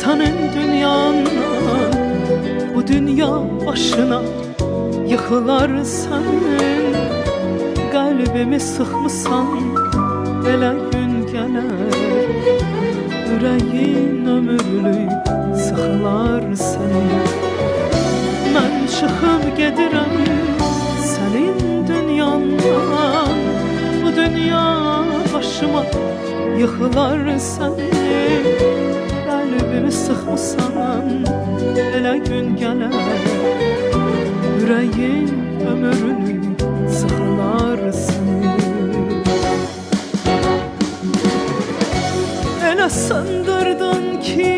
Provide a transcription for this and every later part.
senin dünyandan, bu dünya başına yıkılar senin. Kalbimi sıkmışsan belə gün gələr, yüreğin ömürlük sıxılar senin. Mən çıxıb gedirəm senin dünyandan, bu dünya başıma yıkılar senin. Kalbimi sıkmışsan elə gün gələr, yüreğin ömürlük sıxılar senin. Elə sındırdın ki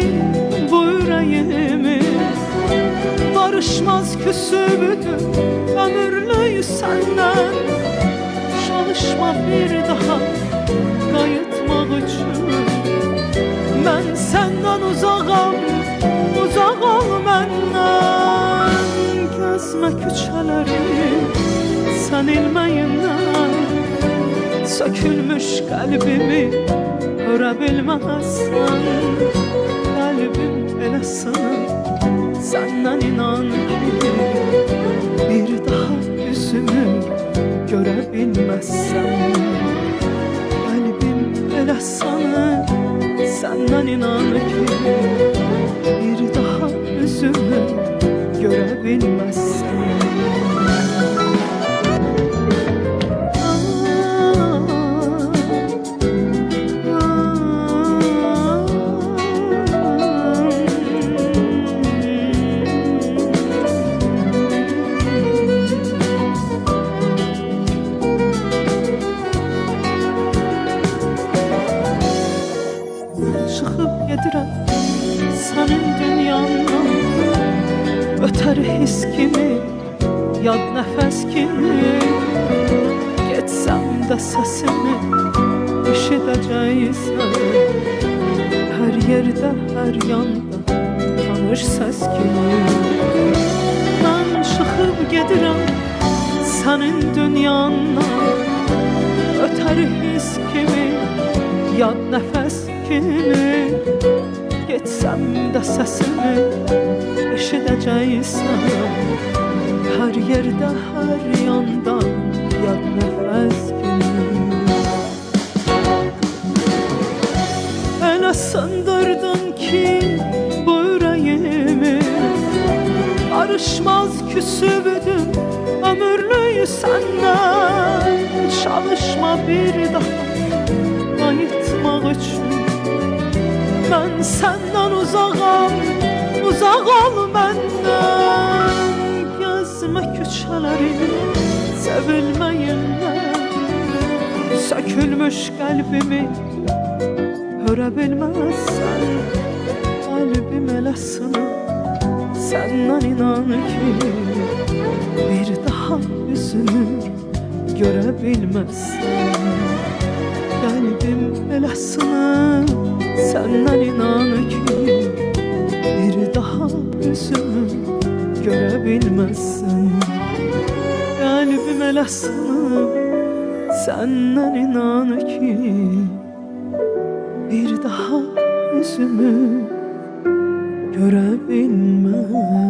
bu yüreğimi, barışmaz küsübüdür ömürlük senden. Çalışma bir daha qayıtmaq üçün, mən səndən uzağam, uzaq ol məndən. Gəzmə küçələri sən ilməyindən, sökülmüş qəlbimi görə bilməzsən. Qəlbim elə sınır səndən, inan ki bir daha üzümü görə bilməzsən. Qəlbim elə sınır səndən, inan ki bir daha üzümü görə bilməzsən. Çıxıb gedirəm sənin dünyandan, ötər his kimi, yad nəfəs kimi. Getsəm də səsimi eşidəcəksən, hər yerdə, hər yanda tanış səs kimi. Mən çıxıb gedirəm sənin dünyandan, ötər his kimi, yad nəfəs kimi. Getsəm də səsimi eşidəcəksən, hər yerdə, hər yanda yad nəfəs kimi. Elə sındırdın ki bu yüreğimi, barışmaz küsübüdür ömürlük səndən. Çalışma bir daha qayıtmaq üçün, mən səndən uzağam, uzaq ol məndən. Gəzmə küçələri sevilməyindən, sökülmüş qəlbimi görə bilməzsən. Qəlbim elə sınır səndən, inan ki bir daha üzümü görə bilməzsən. Qəlbim elə sınır səndən, inan ki bir daha üzümü görə bilməzsən. Qəlbim elə sınır səndən, inan ki bir daha üzümü görə bilməzsən.